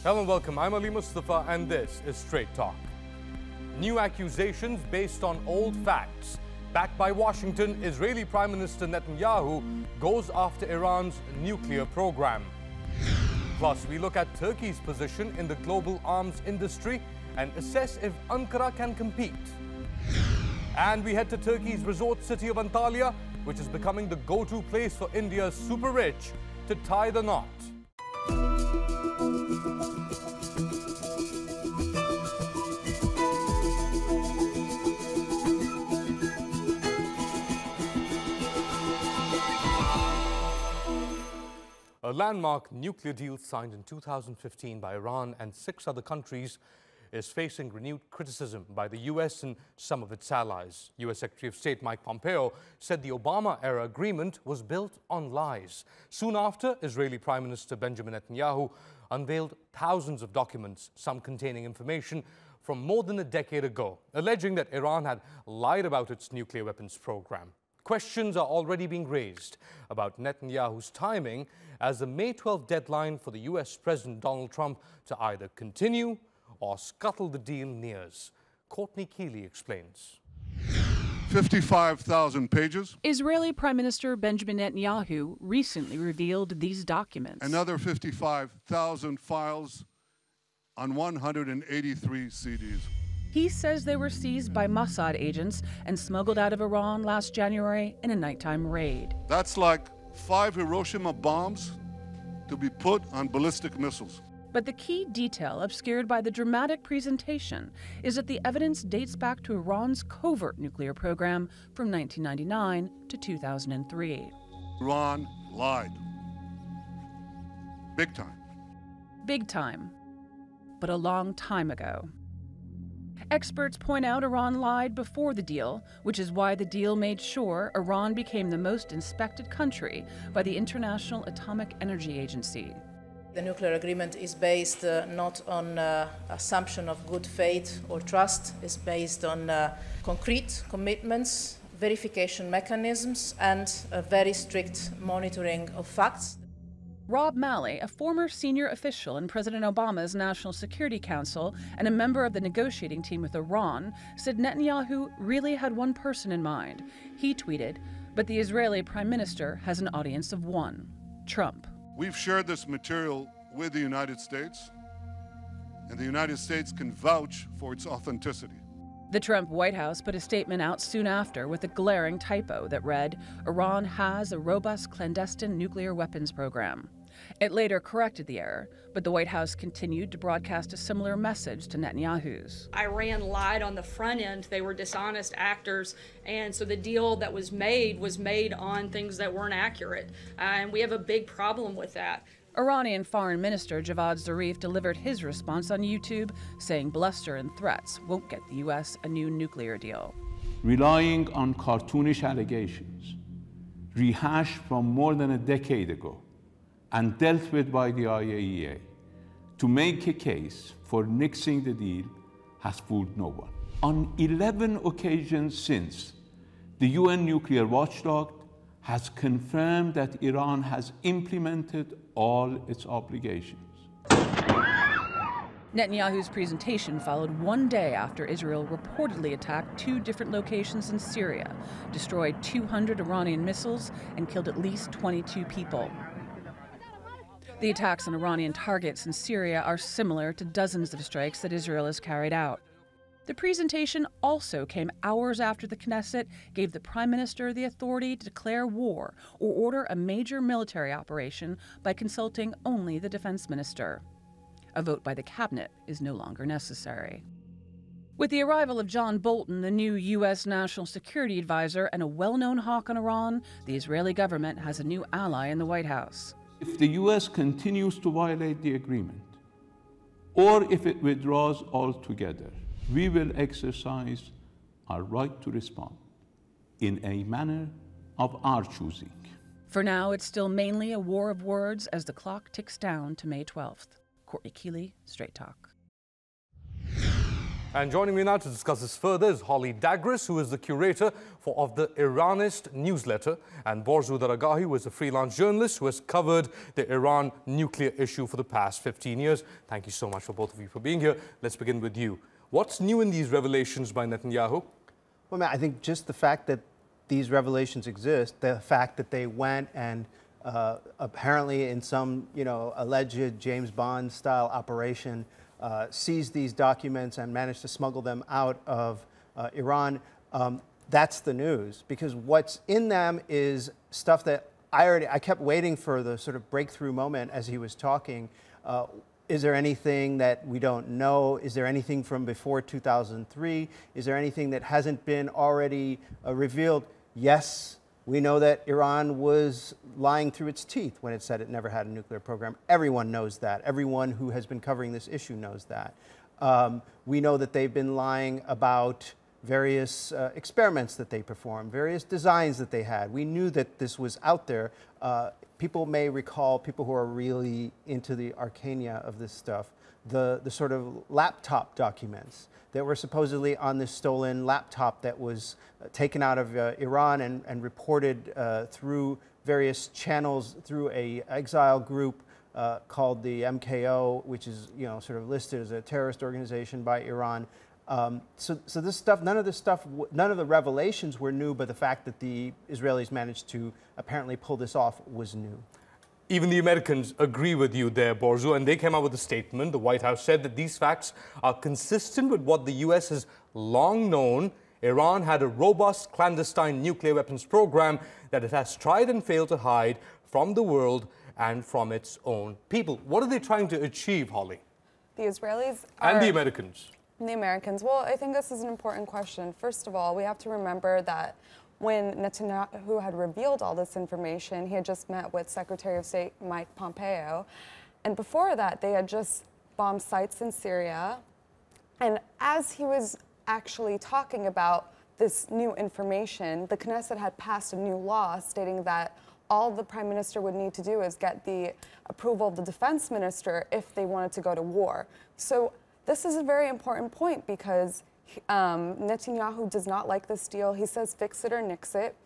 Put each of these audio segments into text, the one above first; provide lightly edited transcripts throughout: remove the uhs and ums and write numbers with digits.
Hello and welcome. I'm Ali Mustafa and this is Straight Talk. New accusations based on old facts. Backed by Washington, Israeli Prime Minister Netanyahu goes after Iran's nuclear program. Plus, we look at Turkey's position in the global arms industry and assess if Ankara can compete. And we head to Turkey's resort city of Antalya, which is becoming the go-to place for India's super rich to tie the knot. A landmark nuclear deal signed in 2015 by Iran and 6 other countries is facing renewed criticism by the U.S. and some of its allies. U.S. Secretary of State Mike Pompeo said the Obama-era agreement was built on lies. Soon after, Israeli Prime Minister Benjamin Netanyahu unveiled thousands of documents, some containing information from more than a decade ago, alleging that Iran had lied about its nuclear weapons program. Questions are already being raised about Netanyahu's timing as the May 12 deadline for the U.S. President Donald Trump to either continue or scuttle the deal nears. Courtney Keeley explains. 55,000 pages. Israeli Prime Minister Benjamin Netanyahu recently revealed these documents. Another 55,000 files on 183 CDs. He says they were seized by Mossad agents and smuggled out of Iran last January in a nighttime raid. That's like 5 Hiroshima bombs to be put on ballistic missiles. But the key detail obscured by the dramatic presentation is that the evidence dates back to Iran's covert nuclear program from 1999 to 2003. Iran lied. Big time. Big time. But a long time ago. Experts point out Iran lied before the deal, which is why the deal made sure Iran became the most inspected country by the International Atomic Energy Agency. The nuclear agreement is based not on assumption of good faith or trust. It's based on concrete commitments, verification mechanisms, and a very strict monitoring of facts. Rob Malley, a former senior official in President Obama's National Security Council and a member of the negotiating team with Iran, said Netanyahu really had one person in mind. He tweeted, "But the Israeli Prime Minister has an audience of one, Trump." We've shared this material with the United States, and the United States can vouch for its authenticity. The Trump White House put a statement out soon after with a glaring typo that read, "Iran has a robust clandestine nuclear weapons program." It later corrected the error, but the White House continued to broadcast a similar message to Netanyahu's. Iran lied on the front end. They were dishonest actors, and so the deal that was made on things that weren't accurate, and we have a big problem with that. Iranian Foreign Minister Javad Zarif delivered his response on YouTube, saying bluster and threats won't get the U.S. a new nuclear deal. Relying on cartoonish allegations, rehashed from more than a decade ago and dealt with by the IAEA, to make a case for nixing the deal has fooled no one. On 11 occasions since, the UN nuclear watchdog has confirmed that Iran has implemented all its obligations. Netanyahu's presentation followed one day after Israel reportedly attacked 2 different locations in Syria, destroyed 200 Iranian missiles, and killed at least 22 people. The attacks on Iranian targets in Syria are similar to dozens of strikes that Israel has carried out. The presentation also came hours after the Knesset gave the Prime Minister the authority to declare war or order a major military operation by consulting only the Defense Minister. A vote by the Cabinet is no longer necessary. With the arrival of John Bolton, the new U.S. National Security Advisor and a well-known hawk on Iran, the Israeli government has a new ally in the White House. If the U.S. continues to violate the agreement, or if it withdraws altogether, we will exercise our right to respond in a manner of our choosing. For now, it's still mainly a war of words as the clock ticks down to May 12th. Courtney Keeley, Straight Talk. And joining me now to discuss this further is Holly Dagris, who is the curator of the Iranist newsletter, and Borzu Daragahi, who is a freelance journalist who has covered the Iran nuclear issue for the past 15 years. Thank you so much for both of you for being here. Let's begin with you. What's new in these revelations by Netanyahu? Well, I think just the fact that these revelations exist, the fact that they went and apparently in some, alleged James Bond style operation, seized these documents and managed to smuggle them out of Iran. That's the news, because what's in them is stuff that I kept waiting for the sort of breakthrough moment as he was talking. Is there anything that we don't know? Is there anything from before 2003? Is there anything that hasn't been already revealed? Yes, we know that Iran was lying through its teeth when it said it never had a nuclear program. Everyone knows that. Everyone who has been covering this issue knows that. We know that they've been lying about various experiments that they performed, various designs that they had. We knew that this was out there. People may recall, people who are really into the arcana of this stuff, the sort of laptop documents that were supposedly on this stolen laptop that was taken out of Iran and reported through various channels through a exile group called the MKO, which is sort of listed as a terrorist organization by Iran. So this stuff, none of the revelations were new, but the fact that the Israelis managed to apparently pull this off was new. Even the Americans agree with you there, Borzu, and they came out with a statement. The White House said that these facts are consistent with what the U.S. has long known. Iran had a robust clandestine nuclear weapons program that it has tried and failed to hide from the world and from its own people. What are they trying to achieve, Holly? The Israelis and the Americans. The Americans. Well, I think this is an important question. First of all, we have to remember that when Netanyahu had revealed all this information, he had just met with Secretary of State Mike Pompeo. And before that, they had just bombed sites in Syria. And as he was actually talking about this new information, the Knesset had passed a new law stating that all the Prime Minister would need to do is get the approval of the Defense Minister if they wanted to go to war. So this is a very important point because Netanyahu does not like this deal. He says fix it or nix it.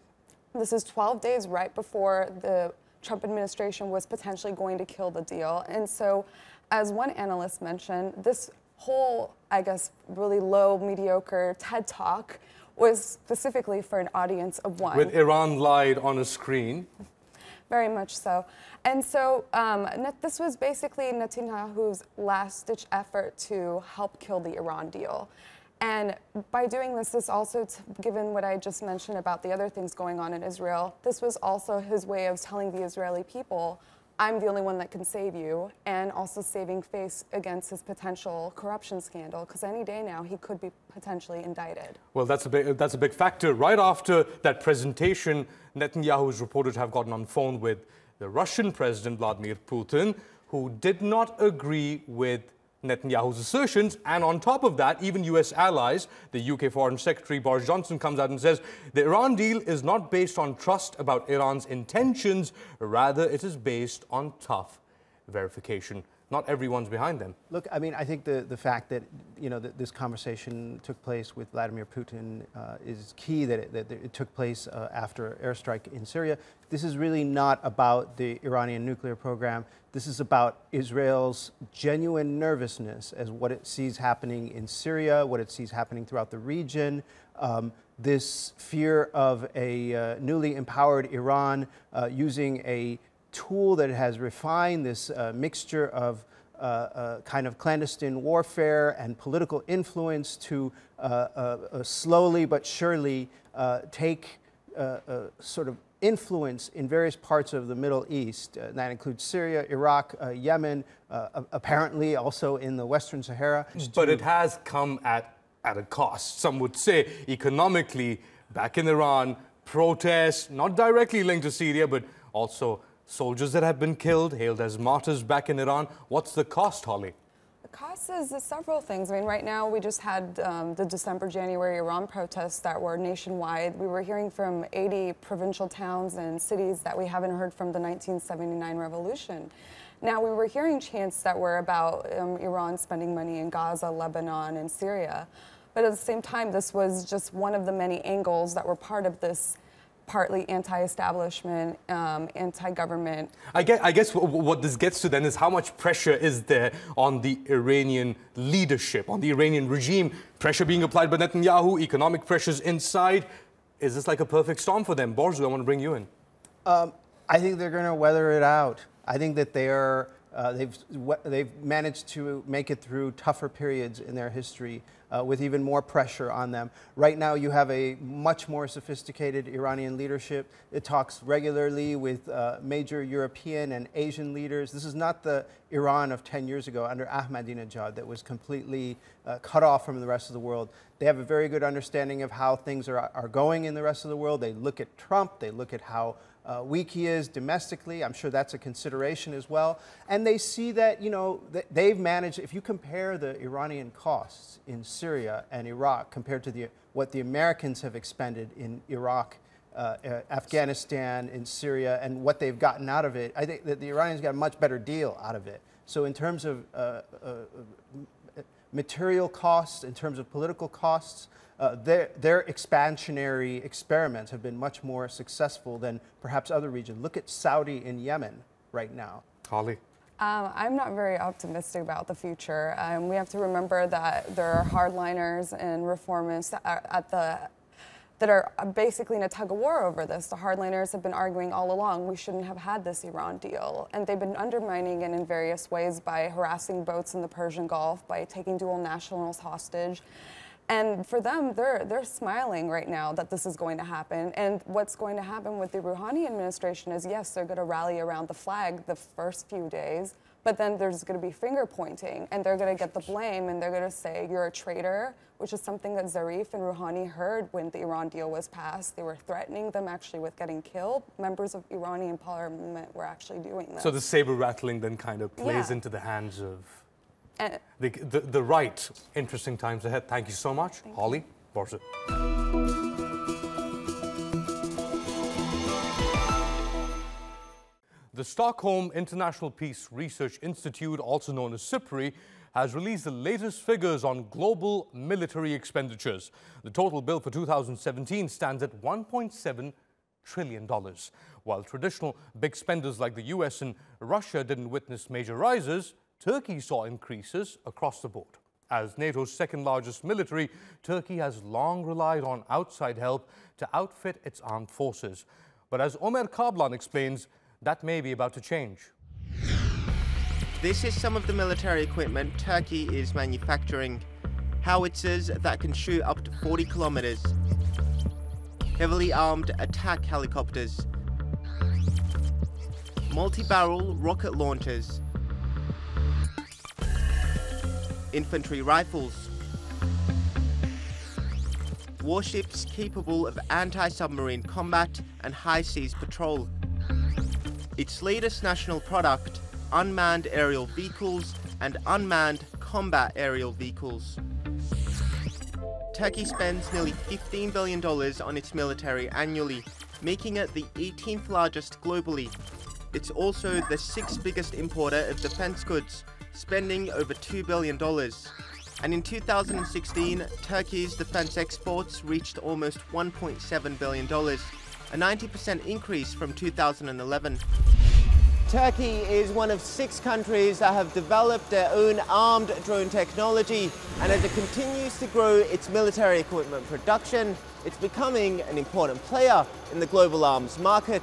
This is 12 days right before the Trump administration was potentially going to kill the deal. And so, as one analyst mentioned, this whole, I guess, really low, mediocre TED Talk was specifically for an audience of one. With Iran lied on a screen. Very much so. And so this was basically Netanyahu's last-ditch effort to help kill the Iran deal. And by doing this also, given what I just mentioned about the other things going on in Israel, this was also his way of telling the Israeli people, I'm the only one that can save you, and also saving face against his potential corruption scandal, because any day now he could be potentially indicted. Well, that's a big factor. Right after that presentation, Netanyahu is reported to have gotten on the phone with the Russian President Vladimir Putin, who did not agree with Netanyahu's assertions, and on top of that, even US allies, the UK Foreign Secretary Boris Johnson comes out and says the Iran deal is not based on trust about Iran's intentions, rather it is based on tough verification. Not everyone's behind them. Look, I mean, I think the fact that that this conversation took place with Vladimir Putin is key. That it took place after an airstrike in Syria. This is really not about the Iranian nuclear program. This is about Israel's genuine nervousness as what it sees happening in Syria, what it sees happening throughout the region. This fear of a newly empowered Iran using a tool that has refined this mixture of kind of clandestine warfare and political influence to slowly but surely take sort of influence in various parts of the Middle East. That includes Syria, Iraq, Yemen, apparently also in the Western Sahara. But it has come at a cost. Some would say economically, back in Iran, protests, not directly linked to Syria, but also soldiers that have been killed, hailed as martyrs back in Iran. What's the cost, Holly? The cost is several things. I mean, right now we just had the December-January Iran protests that were nationwide. We were hearing from 80 provincial towns and cities that we haven't heard from the 1979 revolution. Now, we were hearing chants that were about Iran spending money in Gaza, Lebanon, and Syria. But at the same time, this was just one of the many angles that were part of this partly anti-establishment, anti-government. I guess what this gets to then is how much pressure is there on the Iranian leadership, on the Iranian regime, pressure being applied by Netanyahu, economic pressures inside. Is this like a perfect storm for them? Borzu, I want to bring you in. I think they're going to weather it out. I think that they've managed to make it through tougher periods in their history with even more pressure on them. Right now, you have a much more sophisticated Iranian leadership. It talks regularly with major European and Asian leaders. This is not the Iran of 10 years ago under Ahmadinejad that was completely cut off from the rest of the world. They have a very good understanding of how things are going in the rest of the world. They look at Trump. They look at how weak he is domestically. I'm sure that's a consideration as well. And they see that, you know, they've managed, if you compare the Iranian costs in Syria and Iraq compared to what the Americans have expended in Iraq, Afghanistan, in Syria, and what they've gotten out of it, I think that the Iranians got a much better deal out of it. So in terms of material costs, in terms of political costs, their expansionary experiments have been much more successful than perhaps other regions. Look at Saudi in Yemen right now. Holly? I'm not very optimistic about the future. We have to remember that there are hardliners and reformists that are basically in a tug of war over this. The hardliners have been arguing all along we shouldn't have had this Iran deal, and they've been undermining it in various ways by harassing boats in the Persian Gulf, by taking dual nationals hostage. And for them, they're smiling right now that this is going to happen. And what's going to happen with the Rouhani administration is, yes, they're going to rally around the flag the first few days, but then there's going to be finger pointing, and they're going to get the blame, and they're going to say, you're a traitor, which is something that Zarif and Rouhani heard when the Iran deal was passed. They were threatening them actually with getting killed. Members of Iranian parliament were actually doing this. So the saber rattling then kind of plays into the hands of the right. Interesting times ahead. Thank you so much. Holly, Borzu. The Stockholm International Peace Research Institute, also known as SIPRI, has released the latest figures on global military expenditures. The total bill for 2017 stands at $1.7 trillion. While traditional big spenders like the US and Russia didn't witness major rises, Turkey saw increases across the board. As NATO's second largest military, Turkey has long relied on outside help to outfit its armed forces. But as Omer Kablan explains, that may be about to change. This is some of the military equipment Turkey is manufacturing. Howitzers that can shoot up to 40 kilometers. Heavily armed attack helicopters. Multi-barrel rocket launchers. Infantry rifles. Warships capable of anti-submarine combat and high seas patrol. Its latest national product, unmanned aerial vehicles and unmanned combat aerial vehicles. Turkey spends nearly $15 billion on its military annually, making it the 18th largest globally. It's also the 6th biggest importer of defense goods, spending over $2 billion. And in 2016, Turkey's defense exports reached almost $1.7 billion, a 90% increase from 2011. Turkey is one of 6 countries that have developed their own armed drone technology, and as it continues to grow its military equipment production, it's becoming an important player in the global arms market.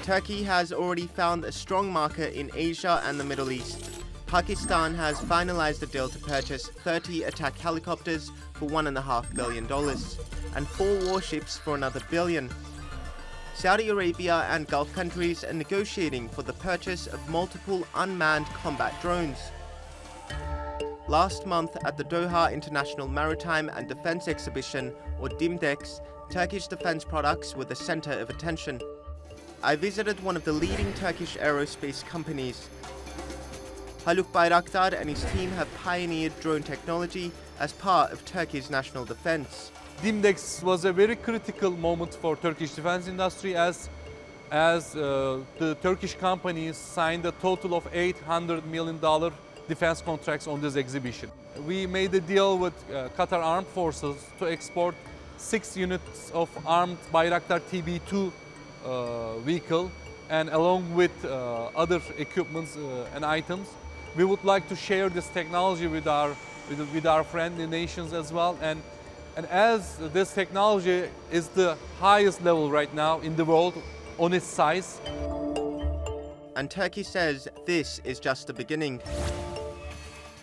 Turkey has already found a strong market in Asia and the Middle East. Pakistan has finalized a deal to purchase 30 attack helicopters for $1.5 billion and 4 warships for another $1 billion. Saudi Arabia and Gulf countries are negotiating for the purchase of multiple unmanned combat drones. Last month at the Doha International Maritime and Defense Exhibition, or DIMDEX, Turkish defense products were the center of attention. I visited one of the leading Turkish aerospace companies. Haluk Bayraktar and his team have pioneered drone technology as part of Turkey's national defense. DIMDEX was a very critical moment for Turkish defense industry as as the Turkish companies signed a total of $800 million defense contracts on this exhibition. We made a deal with Qatar Armed Forces to export 6 units of armed Bayraktar TB2 vehicle, and along with other equipments and items. We would like to share this technology with our friendly nations as well. And as this technology is the highest level right now in the world on its size. And Turkey says this is just the beginning.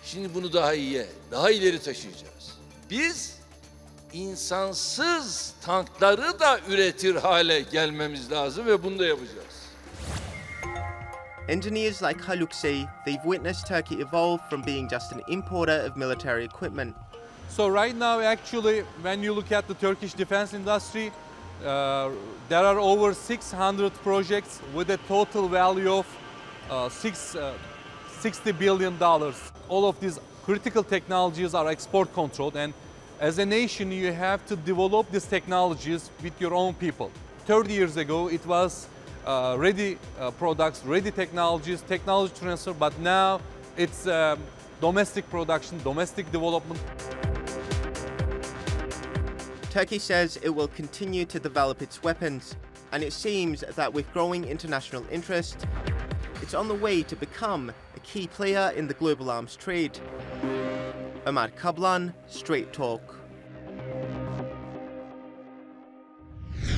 Şimdi bunu daha iyiye, daha ileri taşıyacağız. Biz insansız tankları da üretir hale gelmemiz lazım ve bunu da yapacağız. Engineers like Haluk say they've witnessed Turkey evolve from being just an importer of military equipment. So right now, actually, when you look at the Turkish defense industry, there are over 600 projects with a total value of $60 billion. All of these critical technologies are export controlled, and as a nation, you have to develop these technologies with your own people. 30 years ago, it was ready products, ready technologies, technology transfer, but now it's domestic production, domestic development. Turkey says it will continue to develop its weapons, and it seems that with growing international interest, it's on the way to become a key player in the global arms trade. Ahmad Kablan, Straight Talk.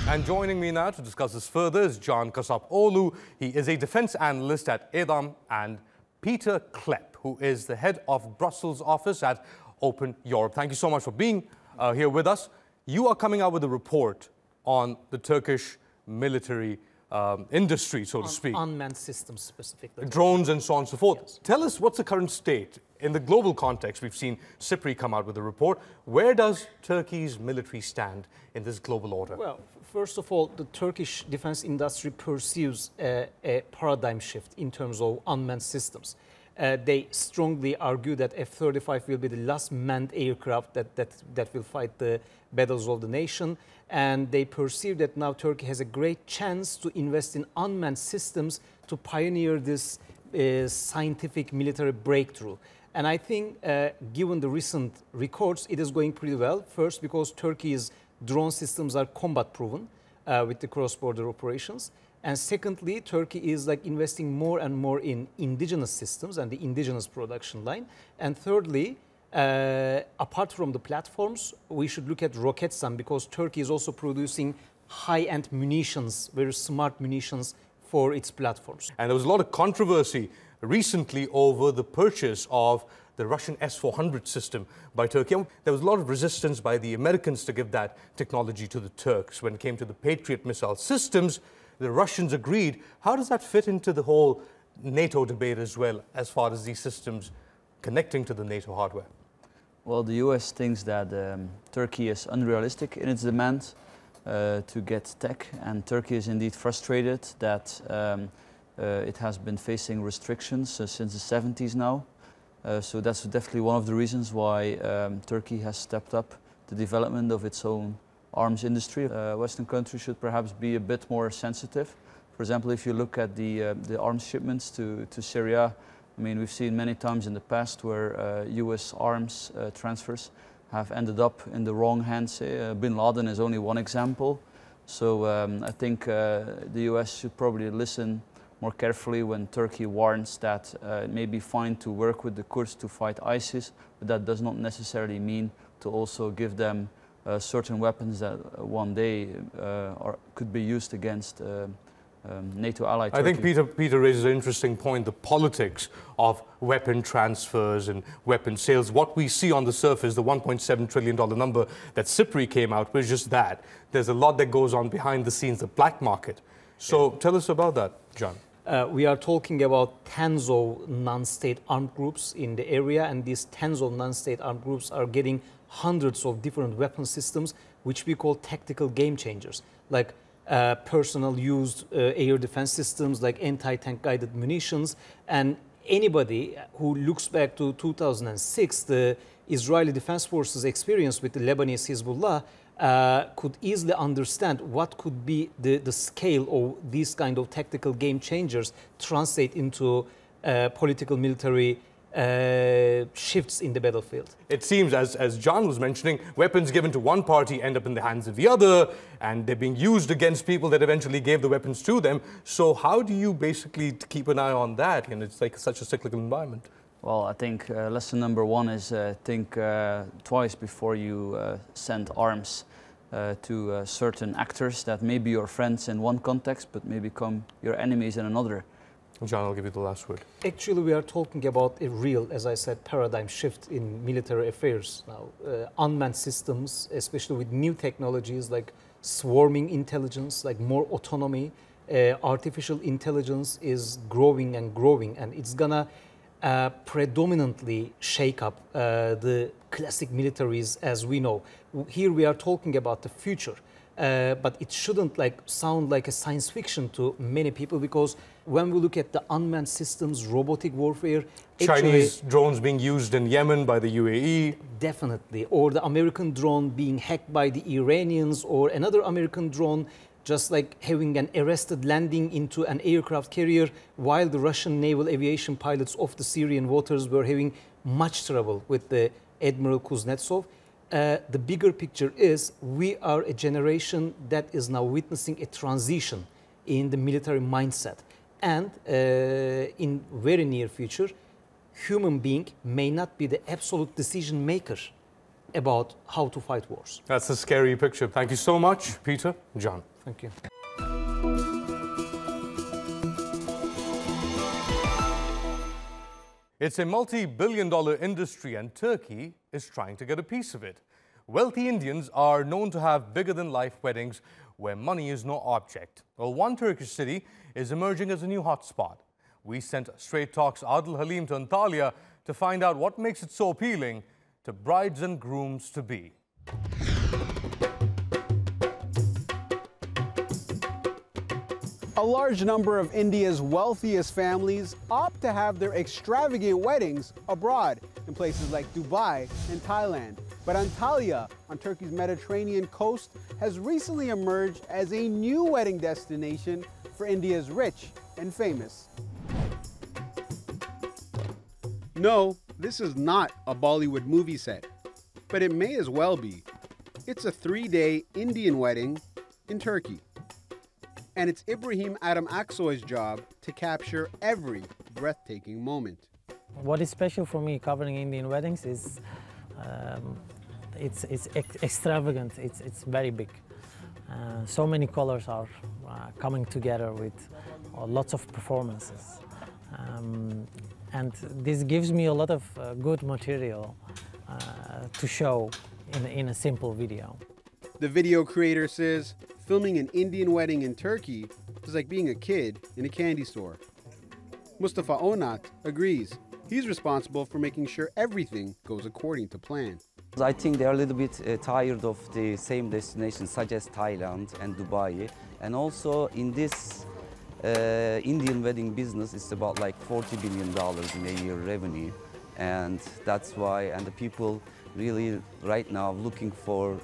And joining me now to discuss this further is Can Kasapoğlu. He is a defense analyst at EDAM, and Peter Klepp, who is the head of Brussels office at Open Europe. Thank you so much for being here with us. You are coming out with a report on the Turkish military industry, so to speak. Unmanned systems specifically. Drones and so on and so forth. Yes. Tell us what's the current state. In the global context, we've seen SIPRI come out with a report. Where does Turkey's military stand in this global order? Well, first of all, the Turkish defense industry pursues a paradigm shift in terms of unmanned systems. They strongly argue that F-35 will be the last manned aircraft that will fight the battles of the nation. And they perceive that now Turkey has a great chance to invest in unmanned systems to pioneer this scientific military breakthrough. And I think, given the recent records, it is going pretty well. First, because Turkey's drone systems are combat-proven with the cross-border operations. And secondly, Turkey is investing more and more in indigenous systems and the indigenous production line. And thirdly, apart from the platforms, we should look at Roketsan, because Turkey is also producing high-end munitions, very smart munitions for its platforms. And there was a lot of controversy recently over the purchase of the Russian S-400 system by Turkey. There was a lot of resistance by the Americans to give that technology to the Turks. When it came to the Patriot missile systems, the Russians agreed. How does that fit into the whole NATO debate as well, as far as these systems connecting to the NATO hardware? Well, the US thinks that Turkey is unrealistic in its demand to get tech, and Turkey is indeed frustrated that it has been facing restrictions since the 70s now. So that's definitely one of the reasons why Turkey has stepped up the development of its own arms industry. Western countries should perhaps be a bit more sensitive. For example, if you look at the arms shipments to Syria, I mean, we've seen many times in the past where US arms transfers have ended up in the wrong hands. Bin Laden is only one example. So I think the US should probably listen more carefully when Turkey warns that it may be fine to work with the Kurds to fight ISIS, but that does not necessarily mean to also give them certain weapons that one day could be used against NATO ally Turkey. I think Peter raises an interesting point, the politics of weapon transfers and weapon sales. What we see on the surface, the $1.7 trillion number that SIPRI came out with, just that. There's a lot that goes on behind the scenes, the black market. So tell us about that, Can. We are talking about tens of non-state armed groups in the area, and these tens of non-state armed groups are getting hundreds of different weapon systems, which we call tactical game changers, like personal used air defense systems, like anti-tank guided munitions. And anybody who looks back to 2006, the Israeli Defense Forces experience with the Lebanese Hezbollah, could easily understand what could be the scale of these kind of tactical game changers translate into political military shifts in the battlefield. It seems, as John was mentioning, weapons given to one party end up in the hands of the other, and they're being used against people that eventually gave the weapons to them. So how do you basically keep an eye on that? And it's like such a cyclical environment. Well, I think lesson number one is think twice before you send arms to certain actors that may be your friends in one context, but may become your enemies in another. John, I'll give you the last word. Actually, we are talking about a real, as I said, paradigm shift in military affairs now. Unmanned systems, especially with new technologies like swarming intelligence, like more autonomy, artificial intelligence is growing and growing, and it's gonna predominantly shake up the classic militaries as we know. Here we are talking about the future. But it shouldn't sound like a science fiction to many people, because when we look at the unmanned systems, robotic warfare, Chinese drones being used in Yemen by the UAE. Definitely, or the American drone being hacked by the Iranians, or another American drone just like having an arrested landing into an aircraft carrier, while the Russian naval aviation pilots off the Syrian waters were having much trouble with the Admiral Kuznetsov. The bigger picture is we are a generation that is now witnessing a transition in the military mindset. And in very near future, human being may not be the absolute decision maker about how to fight wars. That's a scary picture. Thank you so much, Peter, John. Thank you. It's a multi-billion-dollar industry, and Turkey is trying to get a piece of it. Wealthy Indians are known to have bigger-than-life weddings where money is no object. Well, one Turkish city is emerging as a new hotspot. We sent Straight Talk's Adil Halim to Antalya to find out what makes it so appealing to brides and grooms-to-be. A large number of India's wealthiest families opt to have their extravagant weddings abroad in places like Dubai and Thailand. But Antalya, on Turkey's Mediterranean coast, has recently emerged as a new wedding destination for India's rich and famous. No, this is not a Bollywood movie set, but it may as well be. It's a 3-day Indian wedding in Turkey. And it's Ibrahim Adam Aksoy's job to capture every breathtaking moment. What is special for me covering Indian weddings is it's extravagant, it's very big. So many colors are coming together with lots of performances. And this gives me a lot of good material to show in a simple video. The video creator says filming an Indian wedding in Turkey is like being a kid in a candy store. Mustafa Onat agrees. He's responsible for making sure everything goes according to plan. I think they're a little bit tired of the same destinations such as Thailand and Dubai. And also in this Indian wedding business, it's about like $40 billion in a year revenue. And that's why, and the people really right now looking for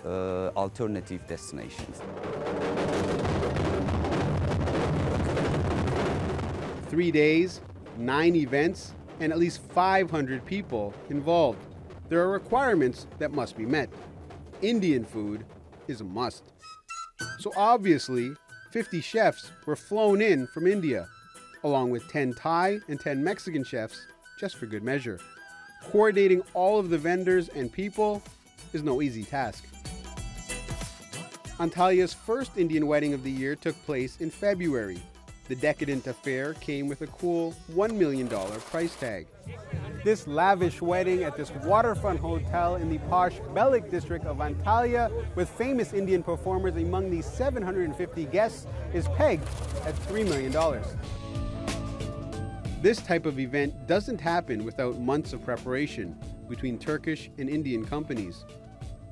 alternative destinations. 3 days, 9 events, and at least 500 people involved. There are requirements that must be met. Indian food is a must. So obviously, 50 chefs were flown in from India, along with 10 Thai and 10 Mexican chefs, just for good measure. Coordinating all of the vendors and people is no easy task. Antalya's first Indian wedding of the year took place in February. The decadent affair came with a cool $1 million price tag. This lavish wedding at this waterfront hotel in the posh Belik district of Antalya, with famous Indian performers among the 750 guests, is pegged at $3 million. This type of event doesn't happen without months of preparation between Turkish and Indian companies.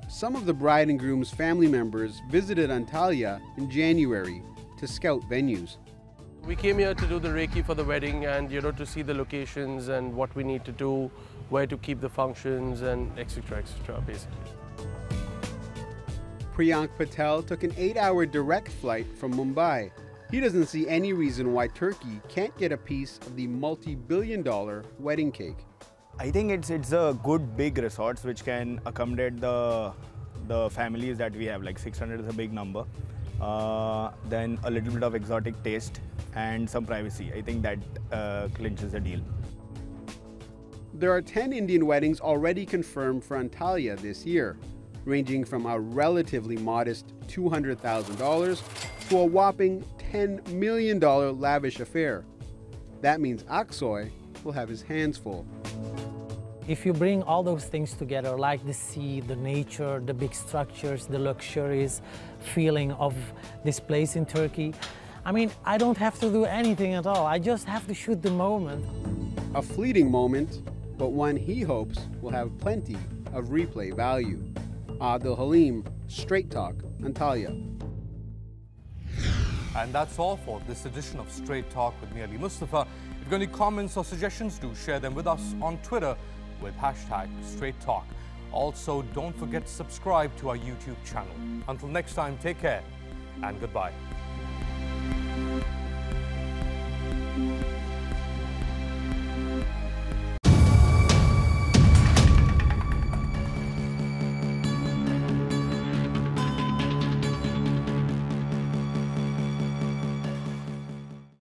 Some of the bride and groom's family members visited Antalya in January to scout venues. We came here to do the Reiki for the wedding and, to see the locations and what we need to do, where to keep the functions and etc., basically. Priyank Patel took an 8-hour direct flight from Mumbai. He doesn't see any reason why Turkey can't get a piece of the multi-billion-dollar wedding cake. I think it's a good big resorts which can accommodate the families that we have. Like 600 is a big number. Then a little bit of exotic taste and some privacy. I think that clinches the deal. There are 10 Indian weddings already confirmed for Antalya this year, ranging from a relatively modest $200,000 to a whopping $10 million lavish affair. That means Aksoy will have his hands full. If you bring all those things together, like the sea, the nature, the big structures, the luxurious feeling of this place in Turkey, I mean, I don't have to do anything at all. I just have to shoot the moment. A fleeting moment, but one he hopes will have plenty of replay value. Adil Halim, Straight Talk, Antalya. And that's all for this edition of Straight Talk with me, Ali Mustafa. If you've got any comments or suggestions, do share them with us on Twitter with #StraightTalk. Also, don't forget to subscribe to our YouTube channel. Until next time, take care and goodbye.